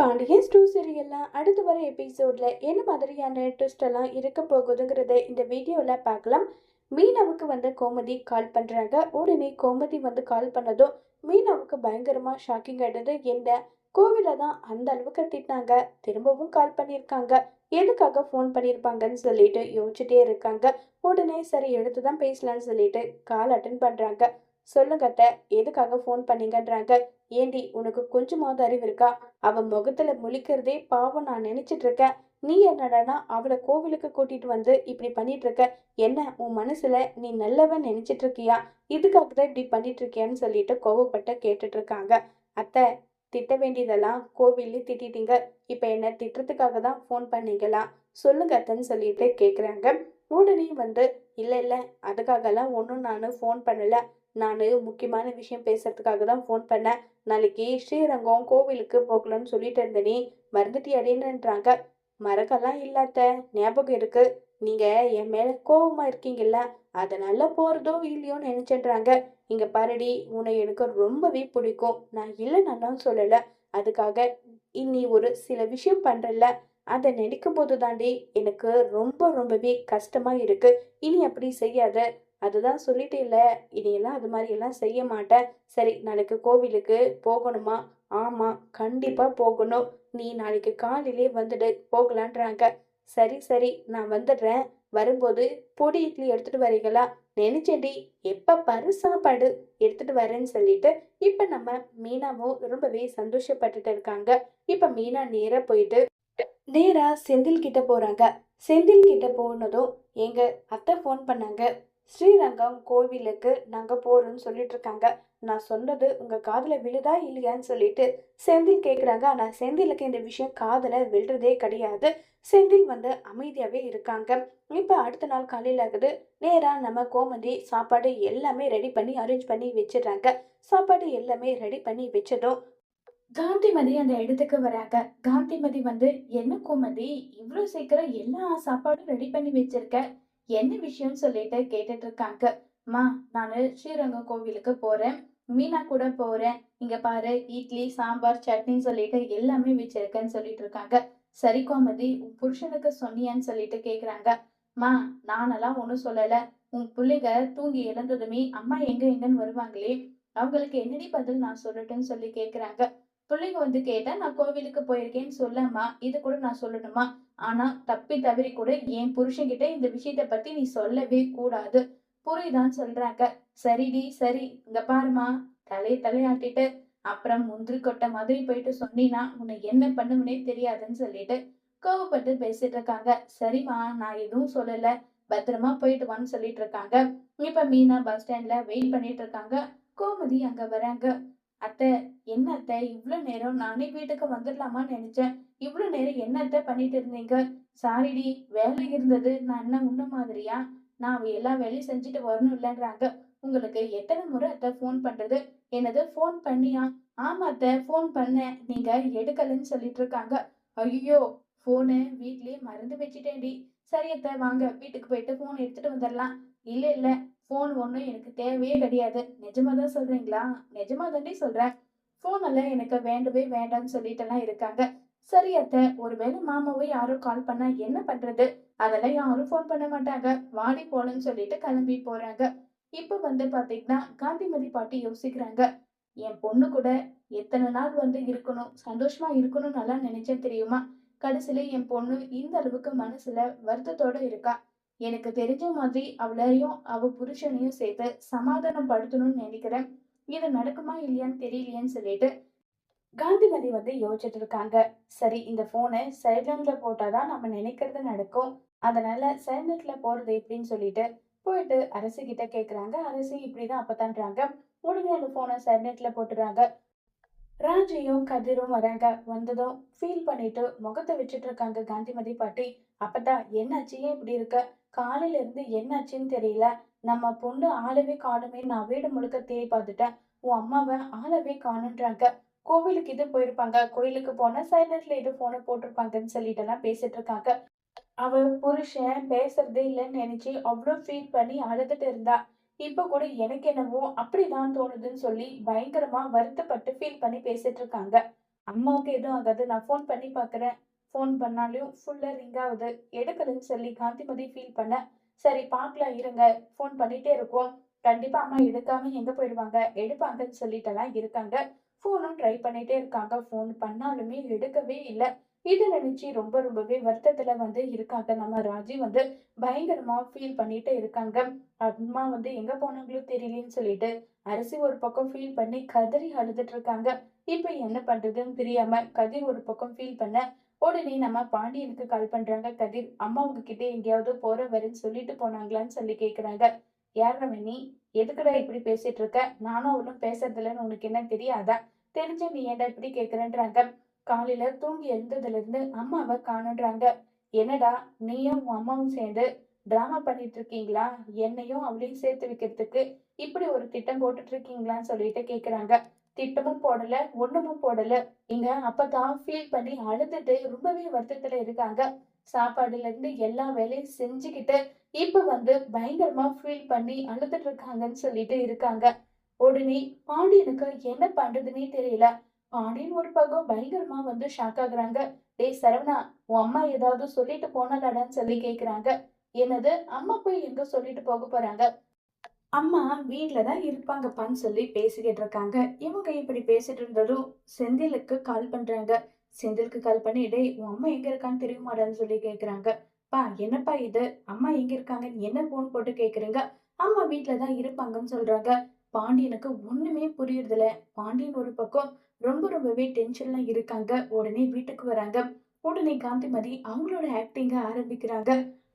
Pandian two சீரியல்ல அடுத்து வர எபிசோட்ல என்ன மாதிரியான ட்விஸ்ட் எல்லாம் இருக்க போகுதுங்கிறத இந்த வீடியோல பார்க்கலாம். மீனாவுக்கு கோமதி கால் பண்றாங்க. உடனே கோமதி கால் பண்ணதும் மீனாவுக்கு பயங்கரமா ஷாக்கிங் ஆயிடுது. என்ன கோவில தான் அந்த அளவுக்கு திட்டினாங்க, திரும்பவும் கால் பண்ணியிருக்காங்க, எதுக்காக ஃபோன் பண்ணியிருப்பாங்கன்னு சொல்லிட்டு யோசிச்சுட்டே இருக்காங்க. உடனே சரி எடுத்துதான் பேசலான்னு சொல்லிட்டு கால் அட்டன் பண்றாங்க. சொல்லுங்க அத்தை, எதுக்காக ஃபோன் பண்ணீங்கன்றாங்க. ஏண்டி உனக்கு கொஞ்சமாவது அறிவு இருக்கா? அவ முகத்துல முழிக்கிறதே பாவம் நான் நினைச்சிட்டு இருக்கேன். நீ என்னடானா அவளை கோவிலுக்கு கூட்டிட்டு இப்படி பண்ணிட்டு இருக்க. என்ன உன் மனசுல நீ நல்லவன் நினைச்சிட்டு இருக்கியா? இதுக்காக தான் இப்படி பண்ணிட்டு இருக்கியான்னு சொல்லிட்டு கோவப்பட்டு கேட்டுட்டு இருக்காங்க. அத்தை, திட்ட வேண்டியதெல்லாம் கோவில்ல திட்டிட்டீங்க, இப்ப என்ன திட்டுறதுக்காக தான் ஃபோன் பண்ணீங்களா? சொல்லுங்க அத்தைன்னு சொல்லிட்டு கேக்குறாங்க. உடனே இல்ல இல்ல, அதுக்காகலாம் ஒன்றும் நான் ஃபோன் பண்ணல. நான் முக்கியமான விஷயம் பேசுறதுக்காக தான் ஃபோன் பண்ணேன். நாளைக்கு ஸ்ரீரங்கம் கோவிலுக்கு போகலான்னு சொல்லிட்டு இருந்தனே, மறந்துட்டியாடேன்னுன்றாங்க. மறக்கலாம் இல்லாத ஞாபகம் இருக்கு. நீங்க என் மேல கோவமா இருக்கீங்கல்ல, அதனால போறதோ இல்லையோன்னு நினைச்சேன்றாங்க. இங்க பாருடி, உன்னை எனக்கு ரொம்பவே பிடிக்கும். நான் இல்லைன்னு சொல்லல. அதுக்காக இன்னி ஒரு சில விஷயம் பண்றல, அதை நினைக்கும் போது தாண்டி எனக்கு ரொம்பவே கஷ்டமா இருக்கு. இனி அப்படி செய்யாத. அதுதான் சொல்லிட்டே இல்ல, இனியெல்லாம் அது மாதிரி எல்லாம் செய்ய மாட்டேன். சரி, நாளைக்கு கோவிலுக்கு போகணுமா? ஆமா, கண்டிப்பா போகணும். நீ நாளைக்கு காலையிலே வந்துடு, போகலான்றாங்க. சரி சரி, நான் வந்துடுறேன். வரும்போது பொடி இட்லி எடுத்துட்டு வரீங்களா? நினைச்சேன்டி, எப்ப பாரு சாப்பாடு எடுத்துட்டு வரேன்னு சொல்லிட்டு இப்ப நம்ம மீனாவும் ரொம்பவே சந்தோஷப்பட்டுட்டு இருக்காங்க. இப்ப மீனா நேரா செந்தில் கிட்ட போறாங்க. செந்தில் கிட்ட போனதும், எங்க அத்தை ஃபோன் பண்ணாங்க, ஸ்ரீரங்கம் கோவிலுக்கு நாங்க போறோம்னு சொல்லிட்டு இருக்காங்க. நான் சொன்னது உங்க காதுல விழுதா இல்லையான்னு சொல்லிட்டு செந்தில் கேக்குறாங்க. ஆனா செந்திலுக்கு இந்த விஷயம் காதுல விழுறதே கிடையாது. செந்தில் அமைதியாவே இருக்காங்க. இப்ப அடுத்த நாள் காலையில ஆகுது. நேரா நம்ம கோமதி சாப்பாடு எல்லாமே ரெடி பண்ணி அரேஞ்ச் பண்ணி வச்சிடுறாங்க. சாப்பாடு எல்லாமே ரெடி பண்ணி வச்சதும் காந்திமதி அந்த இடத்துக்கு வராங்க. காந்திமதி என்ன கோமதி, இவ்வளவு சீக்கிரம் எல்லா சாப்பாடும் ரெடி பண்ணி வச்சிருக்க, என்ன விஷயம்னு சொல்லிட்டு கேட்டுட்டு இருக்காங்க. மா, நானு ஸ்ரீரங்கம் கோவிலுக்கு போறேன், மீனா கூட போறேன். இங்க பாரு, இட்லி சாம்பார் சட்னின்னு சொல்லிட்டு எல்லாமே வச்சிருக்கேன்னு சொல்லிட்டு இருக்காங்க. சரி கோமதி, உன் புருஷனுக்கு சொன்னியான்னு சொல்லிட்டு கேக்குறாங்க. மா, நானெல்லாம் ஒண்ணும் சொல்லல. உன் பிள்ளைங்க தூங்கி எழுந்ததுமே அம்மா எங்க எங்கன்னு வருவாங்களே, அவங்களுக்கு என்னடி பதில் நான் சொல்லட்டும்னு சொல்லி கேக்குறாங்க. பிள்ளைங்க கேட்டா நான் கோவிலுக்கு போயிருக்கேன்னு சொல்லம்மா, இது கூட நான் சொல்லணுமா? ஆனா தப்பி தவறி கூட என் புருஷன்கிட்ட இந்த விஷயத்த பத்தி நீ சொல்லவே கூடாது, புரியுதான்னு சொல்றாங்க. சரிடி சரி, இங்க பாருமா, தலையாட்டிட்டு அப்புறம் முந்திரி கொட்டை மாதிரி போயிட்டு சொன்னீனா உன்னை என்ன பண்ணுவனே தெரியாதுன்னு சொல்லிட்டு கோவப்பட்டு பேசிட்டு இருக்காங்க. சரிம்மா, நான் எதுவும் சொல்லல, பத்திரமா போயிட்டு வான்னு சொல்லிட்டு இருக்காங்க. இப்ப மீனா பஸ் ஸ்டாண்ட்ல வெயிட் பண்ணிட்டு இருக்காங்க. கோமதி அங்க வராங்க. அத்தை, என்ன அத்தை இவ்வளவு நேரம்? நானே வீட்டுக்கு வந்துடலாமான்னு நினைச்சேன். இவ்வளவு நேரம் என்ன அத்தை பண்ணிட்டு இருந்தீங்க? சாரிடி, வேலை இருந்தது. நான் என்ன உன்ன மாதிரியா? நான் எல்லா வேலையும் செஞ்சுட்டு வரணும் இல்லைன்றாங்க. உங்களுக்கு எத்தனை முறை அத்தை ஃபோன் பண்றது? என்னது ஃபோன் பண்ணியா? ஆமா அத்தை, ஃபோன் பண்ணேன், நீங்க எடுக்கலன்னு சொல்லிட்டு இருக்காங்க. ஐயோ, போனு வீட்லயே மறந்து வச்சுட்டேன்டி. சரி அத்தை, வாங்க வீட்டுக்கு போயிட்டு போன் எடுத்துட்டு வந்துடலாம். இல்ல இல்ல, போன் ஒண்ணும் எனக்கு தேவையே கிடையாது. நிஜமாதான் சொல்றீங்களா? நிஜமா தாண்டி சொல்றேன். போன் எல்லாம் எனக்கு வேண்டவே வேண்டாம்னு சொல்லிட்டு எல்லாம் இருக்காங்க. சரி அத்தை, ஒருவேளை மாமாவை யாரும் கால் பண்ணா என்ன பண்றது? அதெல்லாம் யாரும் போன் பண்ண மாட்டாங்க, வாடி போலன்னு சொல்லிட்டு கிளம்பி போறாங்க. இப்ப பாத்தீங்கன்னா காந்திமதி பாட்டி யோசிக்கிறாங்க. என் பொண்ணு கூட எத்தனை நாள் இருக்கணும், சந்தோஷமா இருக்கணும்னு நல்லா நினைச்சேன் தெரியுமா? கடைசியில என் பொண்ணு இந்த அளவுக்கு மனசுல வருத்தத்தோட இருக்கா. எனக்கு தெரிஞ்ச மாதிரி அவளையும் அவ புருஷனையும் சேர்த்து சமாதானம் படுத்தணும்னு நினைக்கிறேன். இது நடக்குமா இல்லையான்னு தெரியலையேன்னு சொல்லிட்டு காந்திமதி யோசிச்சுட்டு இருக்காங்க. சரி, இந்த போனை சைலண்ட்ல போட்டாதான் நம்ம நினைக்கிறது நடக்கும். அதனால சைலண்ட்ல போறது எப்படின்னு சொல்லிட்டு போயிட்டு அரசு கிட்ட கேக்குறாங்க. அரசு இப்படிதான் அப்பதான்றாங்க. உடனே அந்த போனை சைலண்ட்ல போட்டுறாங்க. ராஜையும் கதிரும் வராங்க. வந்ததும் ஃபீல் பண்ணிட்டு முகத்தை வச்சுட்டு இருக்காங்க காந்திமதி பாட்டி. அப்பதான் என்னாச்சு, ஏன் இப்படி இருக்க? காலையில இருந்து என்னாச்சுன்னு தெரியல. நம்ம பொண்ணு ஆளவே காணுமே, நான் வீடு முழுக்க தேடி பார்த்துட்டேன். உன் அம்மாவை ஆளவே காணுன்றாங்க. கோவிலுக்கு இது போயிருப்பாங்க, கோயிலுக்கு போனா சைலண்ட்ல இது போனை போட்டிருப்பாங்கன்னு சொல்லிட்டு எல்லாம் பேசிட்டு இருக்காங்க. அவ புருஷன் பேசுறதே இல்லைன்னு நினைச்சு அவ்வளோ ஃபீல் பண்ணி அழுதுட்டு இருந்தா. இப்ப கூட எனக்கு என்னவோ அப்படிதான் தோணுதுன்னு சொல்லி பயங்கரமா வருத்தப்பட்டு ஃபீல் பண்ணி பேசிட்டு இருக்காங்க. அம்மாவுக்கு எதுவும் ஆகாது. நான் ஃபோன் பண்ணி பார்க்குறேன். ஃபோன் பண்ணாலும் ஃபுல்லா ரிங் ஆகுது. எடுக்கலன்னு சொல்லி காந்திமதி ஃபீல் பண்ண, சரி பார்க்கலாம் இருங்க. ஃபோன் பண்ணிட்டே இருக்கோம். கண்டிப்பா அம்மா எடுக்காம எங்க போயிடுவாங்க. எடுப்பாங்கன்னு சொல்லிட்டெல்லாம் இருக்காங்க. ஃபோனும் ட்ரை பண்ணிட்டே இருக்காங்க. ஃபோன் பண்ணாலுமே எடுக்கவே இல்ல. இத நினைச்சு ரொம்பவே வருத்தத்துல இருக்காங்க. நம்ம ராஜி பயங்கரமா ஃபீல் பண்ணிட்டு இருக்காங்க. அம்மா எங்க போனாங்களோ தெரியலன்னு சொல்லிட்டு, அரசி ஒரு பக்கம் ஃபீல் பண்ணி கதறி அழுதுட்டு இருக்காங்க. இப்ப என்ன பண்றதுன்னு தெரியாம கதிர் ஒரு பக்கம் ஃபீல் பண்ண, உடனே நம்ம பாண்டியனுக்கு கால் பண்றாங்க. கதிர், அம்மா உங்ககிட்ட எங்கேயாவது போற வரேன்னு சொல்லிட்டு போனாங்களான்னு சொல்லி கேக்குறாங்க. யார்ரா நீ? எதுக்குடா இப்படி பேசிட்டு இருக்க? நானும் அவளும் பேசுறதில்லன்னு உனக்கு என்ன தெரியாதா? தெரிஞ்சா நீ ஏன்டா இப்படி கேக்குறேன்றாங்க. காலையில தூங்கி எழுந்ததுல இருந்து அம்மாவை காணுன்றாங்க. என்னடா நீயும் உன் அம்மாவும் சேர்ந்து டிராமா பண்ணிட்டு இருக்கீங்களா? என்னையும் அவளையும் சேர்த்து வைக்கிறதுக்கு இப்படி ஒரு திட்டம் போட்டுட்டு இருக்கீங்களான்னு சொல்லிட்டு கேக்குறாங்க. திட்டமும் போடல, ஒண்ணுமும் போடல. இங்க அப்பதான் ஃபீல் பண்ணி அழுதுட்டு ரொம்பவே வருத்தத்துல இருக்காங்க. சாப்பாடுல இருந்து எல்லா வேலையும் செஞ்சுக்கிட்டு இப்ப பயங்கரமா ஃபீல் பண்ணி அழுதுட்டு இருக்காங்கன்னு சொல்லிட்டு இருக்காங்க. உடனே பாண்டியனுக்கு என்ன பண்றதுன்னே தெரியல. பாண்டியன் ஒரு பக்கம் பயங்கரமா ஷாக் ஆகுறாங்க. டேய் சரவணா, உன் அம்மா ஏதாவது சொல்லிட்டு போனாலாடான்னு சொல்லி கேக்குறாங்க. என்னது? அம்மா போய் எங்க சொல்லிட்டு போக போறாங்க? அம்மா வீட்ல தான் இருப்பாங்கப்பான்னு சொல்லி பேசிக்கிட்டு இருக்காங்க. இவங்க இப்படி பேசிட்டு இருந்ததும் செந்திலுக்கு கால் பண்றாங்க. செந்திலுக்கு கால் பண்ணி, டேய் உன் அம்மா எங்க இருக்கான்னு தெரியுமாடான்னு சொல்லி கேக்குறாங்க. பா என்னப்பா இது? அம்மா எங்க இருக்காங்கன்னு என்ன போன் போட்டு கேக்குறீங்க? அம்மா வீட்ல தான் இருப்பாங்கன்னு சொல்றாங்க. பாண்டியனுக்கு ஒண்ணுமே புரியுறதில்ல. பாண்டியன் ஒரு பக்கம் ரொம்பவே டென்ஷன்ல இருக்காங்க. உடனே வீட்டுக்கு வராங்க. உடனே காந்திமதி அவங்களோட ஆக்டிங்க ஆரம்பிக்கிறாங்க.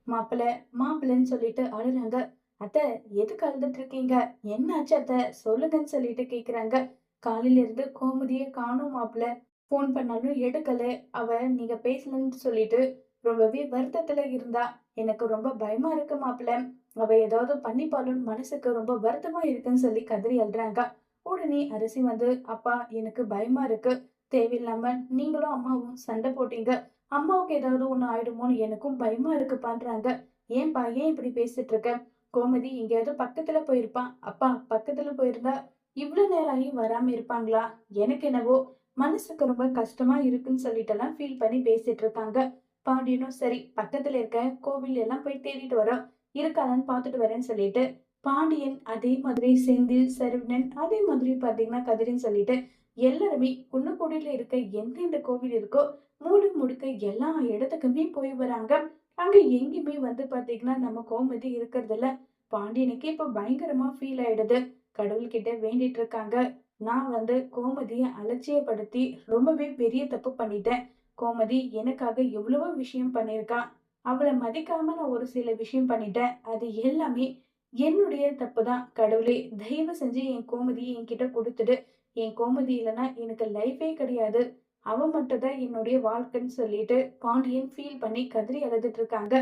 மாப்பிள்ள மாப்பிள்ளன்னு சொல்லிட்டு அழுறாங்க. அத்தை, எதுக்கு அழுதுட்டு இருக்கீங்க? என்னாச்சு அத்தை? சொல்லுங்கன்னு சொல்லிட்டு கேக்குறாங்க. காலையில இருந்து கோமதியே காணோம் மாப்பிள. ஃபோன் பண்ணாலும் எடுக்கல. அவ நீங்க பேசலன்னு சொல்லிட்டு ரொம்பவே வருத்தத்துல இருந்தா. எனக்கு ரொம்ப பயமா இருக்கு மாப்பிள. அவ ஏதாவது பண்ணிப்பாளுன்னு மனசுக்கு ரொம்ப வருத்தமா இருக்குன்னு சொல்லி கதறி அழுறாங்க. உடனே அரசி அப்பா எனக்கு பயமா இருக்கு. தேவையில்லாம நீங்களும் அம்மாவும் சண்டை போட்டீங்க. அம்மாவுக்கு ஏதாவது ஒண்ணு ஆயிடுமோன்னு எனக்கும் பயமா இருக்குப்பான்றாங்க. ஏன்பா ஏன் இப்படி பேசிட்டு இருக்க? கோமதி எங்கேயாவது பக்கத்துல போயிருப்பா. அப்பா பக்கத்துல போயிருந்தா இவ்ளோ நேரம் ஆகியும் வராம இருப்பாங்களா? எனக்கு என்னவோ மனசுக்கு ரொம்ப கஷ்டமா இருக்குன்னு சொல்லிட்டெல்லாம் ஃபீல் பண்ணி பேசிட்டு இருக்காங்க. பாண்டியனும் சரி பக்கத்துல இருக்க கோவில் எல்லாம் போய் தேடிட்டு வரோம். இருக்காதான்னு பார்த்துட்டு வரேன்னு சொல்லிட்டு பாண்டியன் அதே மாதிரி செந்தில் சரவணன் அதே மாதிரி பாத்தீங்கன்னா கதிரின்னு சொல்லிட்டு எல்லாருமே குன்னக்குடியில இருக்க எந்தெந்த கோவில் இருக்கோ மூடு முடுக்க எல்லா இடத்துக்குமே போய் வராங்க. அங்க எங்கேயுமே பாத்தீங்கன்னா நம்ம கோமதி இருக்கிறதில்ல. பாண்டியனுக்கு இப்ப பயங்கரமா ஃபீல் ஆயிடுது. கடவுள்கிட்ட வேண்டிட்டு இருக்காங்க. நான் கோமதிய அலட்சியப்படுத்தி ரொம்பவே பெரிய தப்பு பண்ணிட்டேன். கோமதி எனக்காக எவ்வளவோ விஷயம் பண்ணியிருக்கா. அவளை மதிக்காம நான் ஒரு சில விஷயம் பண்ணிட்டேன். அது எல்லாமே என்னுடைய தப்பு தான். கடவுளே தயவு செஞ்சு என் கோமதியை என்கிட்ட கொடுத்துடு. என் கோமதி இல்லைன்னா எனக்கு லைஃபே கிடையாது. அவ மட்டும் தான் என்னுடைய வாழ்க்கைன்னு சொல்லிட்டு பாண்டியன் ஃபீல் பண்ணி கதறி அழுதுட்டு இருக்காங்க.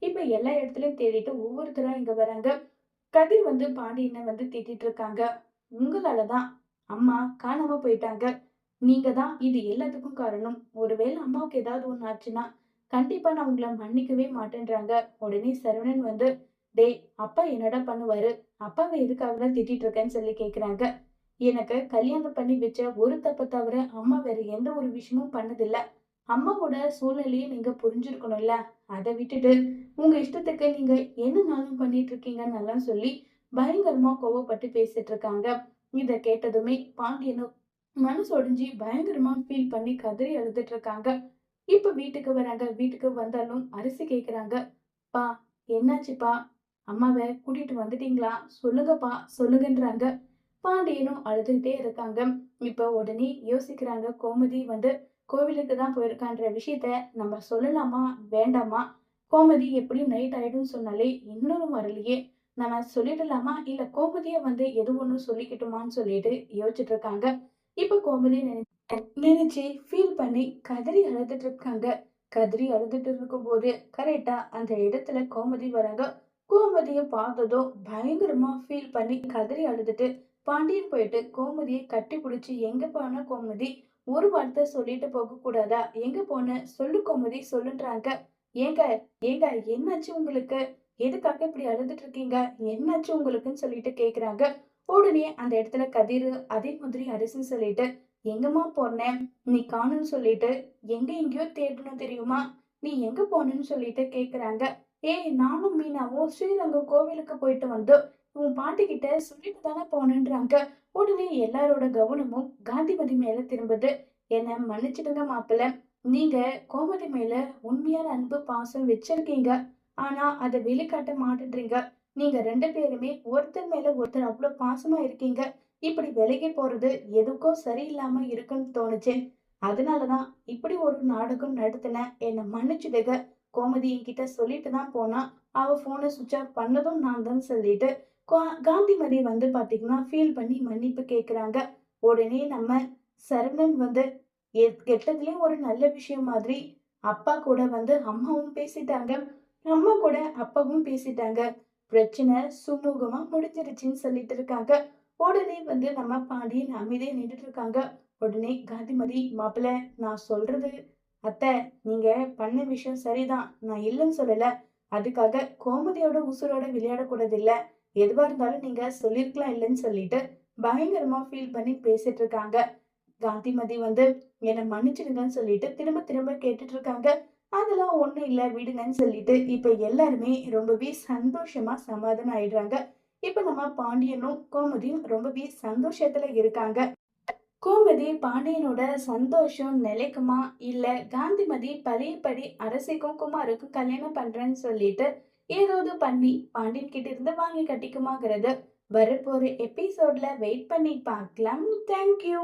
இப்ப எல்லா இடத்துலயும் தேடிட்டு ஒவ்வொருத்தரா இங்க வராங்க. கதிர் பாண்டியனை திட்டிட்டு இருக்காங்க. உங்களாலதான் அம்மா காணாம போயிட்டாங்க. நீங்க தான் இது எல்லாத்துக்கும் காரணம். ஒருவேளை அம்மாவுக்கு ஏதாவது ஒண்ணு ஆச்சுன்னா கண்டிப்பா நான் உங்களை மன்னிக்கவே மாட்டேன்றாங்க. உடனே சரவணன் டேய் அப்பா என்னடா பண்ணுவாரு? அப்பாவை எதுக்காக தான் திட்டிட்டு இருக்கேன்னு சொல்லி கேக்குறாங்க. எனக்கு கல்யாணம் பண்ணி வச்ச ஒரு தப்ப தவிர அம்மா வேற எந்த ஒரு விஷயமும் பண்ணதில்ல. அம்மாவோட சூழ்நிலையை நீங்க புரிஞ்சிருக்கணும்ல. அதை விட்டுட்டு உங்க இஷ்டத்துக்கு நீங்க என்னனாலும் பண்ணிட்டு இருக்கீங்கன்னு எல்லாம் சொல்லி பயங்கரமா கோவப்பட்டு பேசிட்டு இருக்காங்க. இத கேட்டதுமே பாண்டியனும் மனசு ஒடிஞ்சு பயங்கரமா ஃபீல் பண்ணி கதறி அழுதுட்டு இருக்காங்க. இப்ப வீட்டுக்கு வராங்க. வீட்டுக்கு வந்தாலும் அரிசி கேக்குறாங்க. பா என்னாச்சுப்பா? அம்மாவை கூட்டிட்டு வந்துட்டீங்களா? சொல்லுங்கப்பா சொல்லுங்கன்றாங்க. பாண்டியனும் அழுதுகிட்டே இருக்காங்க. இப்ப உடனே யோசிக்கிறாங்க. கோமதி கோவிலுக்கு தான் போயிருக்கான்ற விஷயத்த நம்ம சொல்லலாமா வேண்டாமா? கோமதி எப்படியும் நைட் ஆயிடும்னு சொன்னாலே இன்னொரு வரலையே, நம்ம சொல்லிடலாமா இல்ல கோமதிய எது ஒண்ணும் சொல்லிக்கிட்டுமான்னு சொல்லிட்டு யோசிச்சுட்டு இருக்காங்க. இப்ப கோமதி நினைச்சு ஃபீல் பண்ணி கதறி அழுதுட்டு இருக்காங்க. கதறி அழுதுட்டு இருக்கும்போது கரெக்டா அந்த இடத்துல கோமதி வராங்க. கோமதிய பார்த்ததும் பயங்கரமா ஃபீல் பண்ணி கதறி அழுதுட்டு பாண்டியன் போயிட்டு கோமதியை கட்டி பிடிச்சி எங்க போன கோமதி? ஒரு வார்த்தை சொல்லிட்டு போக கூடாதா? எங்க போன? சொல்லு கோமதி சொல்லுன்றாங்க. ஏங்க ஏங்க என்னாச்சு உங்களுக்கு? எதுக்காக இப்படி அழுதுட்டு இருக்கீங்க? என்னாச்சு உங்களுக்குன்னு சொல்லிட்டு கேக்குறாங்க. உடனே அந்த இடத்துல கதிர் அதே மாதிரி அரிசின்னு சொல்லிட்டு எங்கம்மா போனேன்? நீ காணும்னு சொல்லிட்டு எங்க எங்கேயோ தேடணும் தெரியுமா? நீ எங்க போனேன்னு சொல்லிட்டு கேக்குறாங்க. ஏய் நானும் மீனாவும் ஸ்ரீரங்கம் கோவிலுக்கு போயிட்டு வந்தோம். உன் பாட்டி கிட்ட சொல்லிட்டு தானே போனேன்றாங்க. உடனே எல்லாரோட கவனமும் காந்திமதி மேல திரும்புது. என்ன மன்னிச்சிடுங்க மாப்பிள்ள. நீங்க கோமதி மேல உண்மையான அன்பு பாசம் வச்சிருக்கீங்க. ஆனா அதை வெளிக்காட்ட மாட்டேன்றீங்க. நீங்க 2 பேருமே ஒருத்தர் மேல ஒருத்தர் அவ்வளவு பாசமா இருக்கீங்க. இப்படி விலகி போறது எதுக்கோ சரியில்லாம இருக்குன்னு தோணுச்சு. அதனாலதான் இப்படி ஒரு நாடகம் நடத்தினேன். என்னை மன்னிச்சுடுங்க. கோமதி என்கிட்ட சொல்லிட்டு தான் போனா. அவ போனை சுவிட்ச் ஆஃப் பண்ணதும் நான் தான் சொல்லிட்டு காந்திமதி வந்து பாத்தீங்கன்னா ஃபீல் பண்ணி மன்னிப்பு கேக்குறாங்க. உடனே நம்ம சரவணன் வந்து கெட்டதுலயும் ஒரு நல்ல விஷயம் மாதிரி அப்பா கூட வந்து அம்மாவும் பேசிட்டாங்க. அம்மா கூட அப்பாவும் பேசிட்டாங்க. பிரச்சனை சுமூகமா முடிஞ்சிருச்சுன்னு சொல்லிட்டு இருக்காங்க. உடனே வந்து நம்ம பாண்டியன் அமைதியா நின்றுட்டு இருக்காங்க. உடனே காந்திமதி மாப்பிள்ள நான் சொல்றது அத்தை நீங்க பண்ண விஷயம் சரிதான். நான் இல்லைன்னு சொல்லல. அதுக்காக கோமதியோட உசுரோட விளையாடக்கூடாது இல்ல. எதுவா இருந்தாலும் நீங்க சொல்லிருக்கலாம் இல்லைன்னு சொல்லிட்டு பயங்கரமா ஃபீல் பண்ணி பேசிட்டு இருக்காங்க. காந்திமதி வந்து என்னை மன்னிச்சிடுங்கன்னு சொல்லிட்டு திரும்ப திரும்ப கேட்டுட்டு இருக்காங்க. அதெல்லாம் ஒண்ணும் இல்ல விடுங்கன்னு சொல்லிட்டு இப்ப எல்லாருமே ரொம்பவே சந்தோஷமா சமாதானம் ஆயிடுறாங்க. இப்ப நம்ம பாண்டியனும் கோமதியும் ரொம்பவே சந்தோஷத்துல இருக்காங்க. கோமதி பாண்டியனோட சந்தோஷம் நிலைக்குமா இல்ல காந்திமதி பழையபடி அரசிக்கும் குமாருக்கும் கல்யாணம் பண்றேன்னு சொல்லிட்டு ஏதாவது பண்ணி பாண்டியன் கிட்ட இருந்து வாங்கி கட்டிக்குமாங்கிறது வரப்போற எபிசோட்ல வெயிட் பண்ணி பார்க்கலாம். தேங்க்யூ.